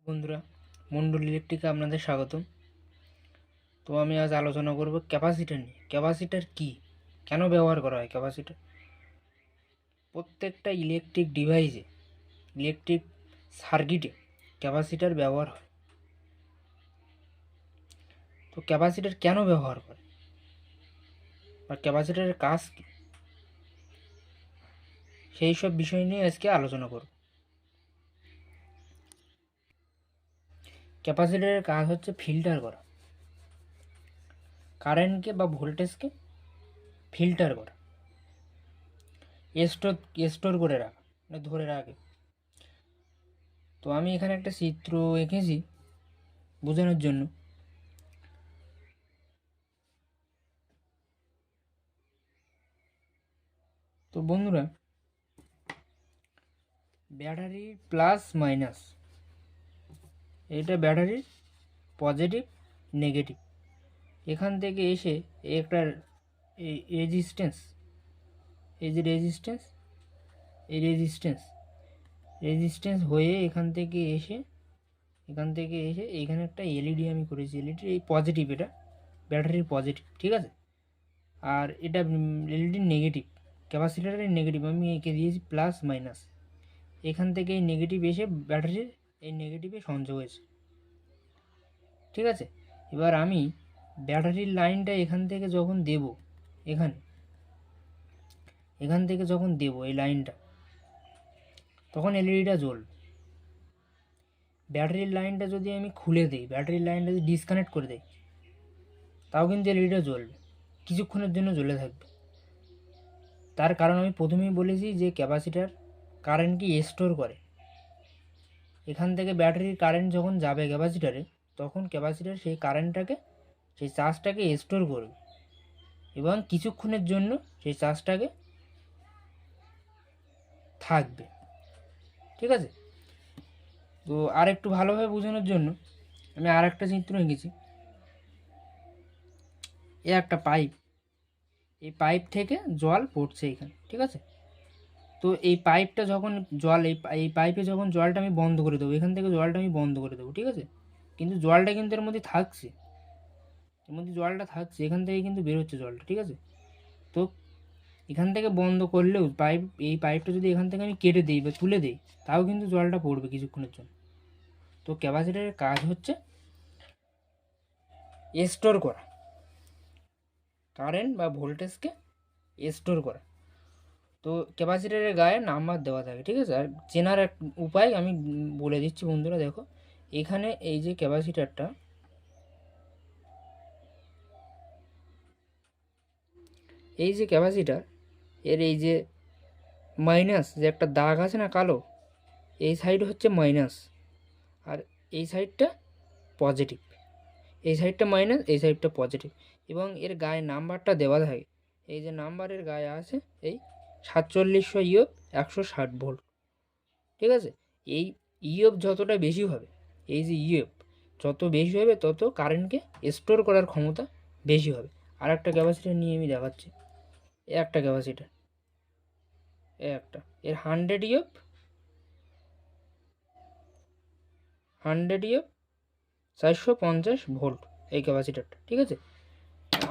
বন্ধুরা, মন্ডল ইলেকট্রিকে আপনাদের স্বাগতম। তো আমি আজ আলোচনা করব ক্যাপাসিটর নিয়ে। ক্যাপাসিটর কি, কেন ব্যবহার করা হয় ক্যাপাসিটর? প্রত্যেকটা ইলেকট্রিক ডিভাইসে, ইলেকট্রিক সার্কিটে ক্যাপাসিটর ব্যবহার হয়। তো ক্যাপাসিটর কেন ব্যবহার করে বা ক্যাপাসিটরের কাজ কী, সেই সব বিষয় নিয়ে আজকে আলোচনা করব। ক্যাপাসিটরের কাজ হচ্ছে ফিল্টার করা, কারেন্টকে বা ভোল্টেজকে ফিল্টার করা, স্টোর স্টোর করে রাখা, মানে ধরে রাখে। তো আমি এখানে একটা চিত্র এঁকেছি বোঝানোর জন্য। তো বন্ধুরা, ব্যাটারির প্লাস মাইনাস, এটা ব্যাটারির পজিটিভ নেগেটিভ, এখান থেকে এসে একটা রেজিস্ট্যান্স, এই যে রেজিস্ট্যান্স, এই রেজিস্ট্যান্স হয়ে এখান থেকে এসে এইখানে একটা এলইডি আমি করেছি। এলইডি এই পজিটিভ, এটা ব্যাটারির পজিটিভ, ঠিক আছে। আর এটা এলইডির নেগেটিভ, ক্যাপাসিটারের নেগেটিভ আমি এঁকে দিয়েছি প্লাস মাইনাস। এখান থেকে এই নেগেটিভ এসে ব্যাটারির এই নেগেটিভে সংযোগ হয়েছে, ঠিক আছে। এবার আমি ব্যাটারির লাইনটা এখান থেকে যখন দেব, এখান থেকে যখন দেব এই লাইনটা, তখন এলইডিটা জ্বলবে। ব্যাটারির লাইনটা যদি আমি খুলে দিই, ব্যাটারির লাইনটা যদি ডিসকানেক্ট করে দিই, তাও কিন্তু এলইডিটা জ্বলবে, কিছুক্ষণের জন্য জ্বলে থাকবে। তার কারণ আমি প্রথমেই বলেছি যে ক্যাপাসিটার কারেন্টকে স্টোর করে। এখান থেকে ব্যাটারির কারেন্ট যখন যাবে ক্যাপাসিটারে, তখন ক্যাপাসিটার সেই কারেন্টটাকে, সেই চার্জটাকে স্টোর করবে এবং কিছুক্ষণের জন্য সেই চার্জটাকে থাকবে, ঠিক আছে। তো আর একটু ভালোভাবে বোঝানোর জন্য আমি আর একটা চিত্র এঁকেছি। এ একটা পাইপ, এই পাইপ থেকে জল পড়ছে এখানে, ঠিক আছে। তো এই পাইপটা যখন জল, এই পাইপে যখন জলটা আমি বন্ধ করে দেবো, এখান থেকে জলটা আমি বন্ধ করে দেবো, ঠিক আছে। কিন্তু জলটা কিন্তু এর মধ্যে থাকছে, এখান থেকে কিন্তু বেরোচ্ছে জলটা, ঠিক আছে। তো এখান থেকে বন্ধ করলেও এই পাইপটা যদি এখান থেকে আমি কেটে দিই বা তুলে দিই, তাও কিন্তু জলটা পড়বে কিছুক্ষণের জন্য। তো ক্যাপাসিটরের কাজ হচ্ছে স্টোর করা, কারেন্ট বা ভোল্টেজকে স্টোর করা। তো ক্যাপাসিটরের গায়ে নাম্বার দেওয়া থাকে, ঠিক আছে। আর চেনার এক উপায় আমি বলে দিচ্ছি বন্ধুরা, দেখো এখানে এই যে ক্যাপাসিটারটা, এই যে ক্যাপাসিটার, এর এই যে মাইনাস যে একটা দাগ আছে না কালো, এই সাইড হচ্ছে মাইনাস আর এই সাইডটা পজিটিভ, এই সাইডটা মাইনাস, এই সাইডটা পজিটিভ। এবং এর গায়ে নাম্বারটা দেওয়া থাকে, এই যে নাম্বারের গায়ে আছে এই 4700 ইউএফ 160 ভোল্ট, ঠিক আছে। এই ইউএফ যতটা বেশি হবে, এই যে ইউএফ যত বেশি হবে, তত কারেন্টকে স্টোর করার ক্ষমতা বেশি হবে। আর একটা ক্যাপাসিটার নিয়ে আমি দেখাচ্ছি। এ একটা ক্যাপাসিটার, এর 100 ইউএফ 450 ভোল্ট এই ক্যাপাসিটারটা, ঠিক আছে।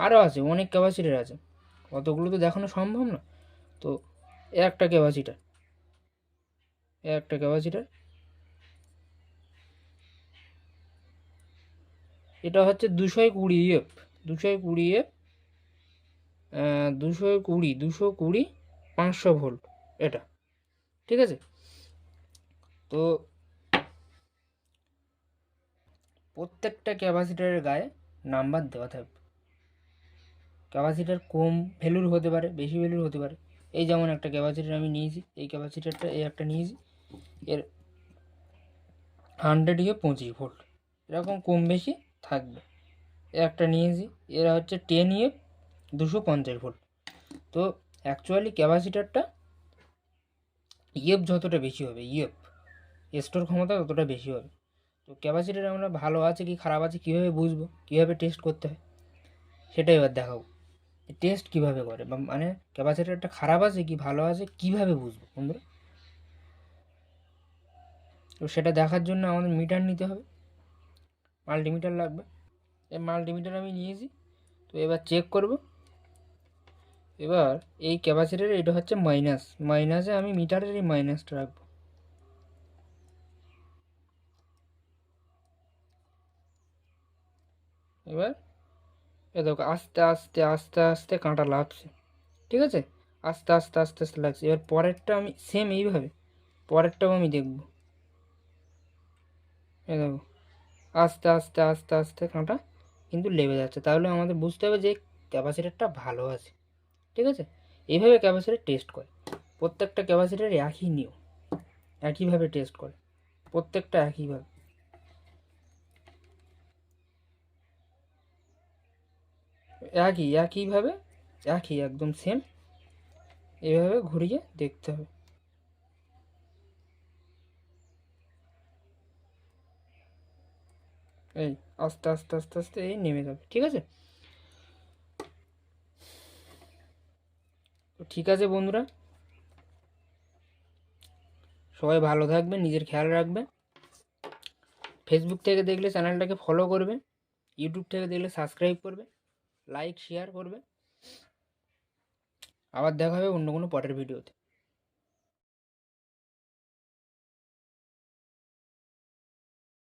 আরও আছে, অনেক ক্যাপাসিটার আছে, অতগুলো তো দেখানো সম্ভব না। তো এ একটা ক্যাপাসিটার, এটা হচ্ছে 220 ইউএফ, 220 ইউএফ, 220 500 ভোল্ট এটা, ঠিক আছে। তো প্রত্যেকটা ক্যাপাসিটারের গায়ে নাম্বার দেওয়া থাকবে। ক্যাপাসিটার কম ভ্যালুর হতে পারে, বেশি ভ্যালুর হতে পারে। এই যেমন একটা ক্যাপাসিটার আমি নিয়েছি, এই ক্যাপাসিটারটা এই একটা নিয়েছি, এর 100 25 ভোল্ট, এরকম কম বেশি থাকবে। একটা নিয়েছি, এরা হচ্ছে 10 ইউএফ 250 ভোল্ট। তো অ্যাকচুয়ালি ক্যাপাসিটারটা ইউএফ যতটা বেশি হবে, ইউএফ স্টোর ক্ষমতা ততটা বেশি হবে। তো ক্যাপাসিটার আমরা ভালো আছে কি খারাপ আছে কীভাবে বুঝবো, কীভাবে টেস্ট করতে হয়, সেটাই এবার দেখাবো। টেস্ট কীভাবে করে, বা মানে ক্যাপাসিটারটা খারাপ আছে কি ভালো আছে কীভাবে বুঝবো বন্ধুরা। তো সেটা দেখার জন্য আমাদের মিটার নিতে হবে, মাল্টিমিটার লাগবে। এই মাল্টিমিটার আমি নিয়েছি। তো এবার চেক করব। এবার এই ক্যাপাসিটার এটা হচ্ছে মাইনাস, মাইনাসে আমি মিটারের এই মাইনাসটা রাখবো। এবার এ দেখো আস্তে আস্তে আস্তে আস্তে কাঁটা লাগছে, ঠিক আছে, আস্তে আস্তে আস্তে আস্তে লাগছে। এবার পরেরটা আমি সেম এইভাবে পরেরটাও আমি দেখব। এ দেখো আস্তে আস্তে আস্তে আস্তে কাঁটা কিন্তু লেগে যাচ্ছে, তাহলে আমাদের বুঝতে হবে যে ক্যাপাসিটারটা ভালো আছে, ঠিক আছে। এইভাবে ক্যাপাসিটার টেস্ট করে, প্রত্যেকটা ক্যাপাসিটার একই নিয়ম, একইভাবে টেস্ট করে, প্রত্যেকটা একইভাবে। একইভাবে একদম সেম এইভাবে ঘুরিয়ে দেখতে হবে। এই আস্তে আস্তে আস্তে আস্তে এই নেমে যাবে, ঠিক আছে। তো ঠিক আছে বন্ধুরা, সবাই ভালো থাকবে, নিজের খেয়াল রাখবে। ফেসবুক থেকে দেখলে চ্যানেলটাকে ফলো করবে, ইউটিউব থেকে দেখলে সাবস্ক্রাইব করবে, লাইক শেয়ার করবে। আবার দেখা হবে অন্য কোনো পরের ভিডিওতে।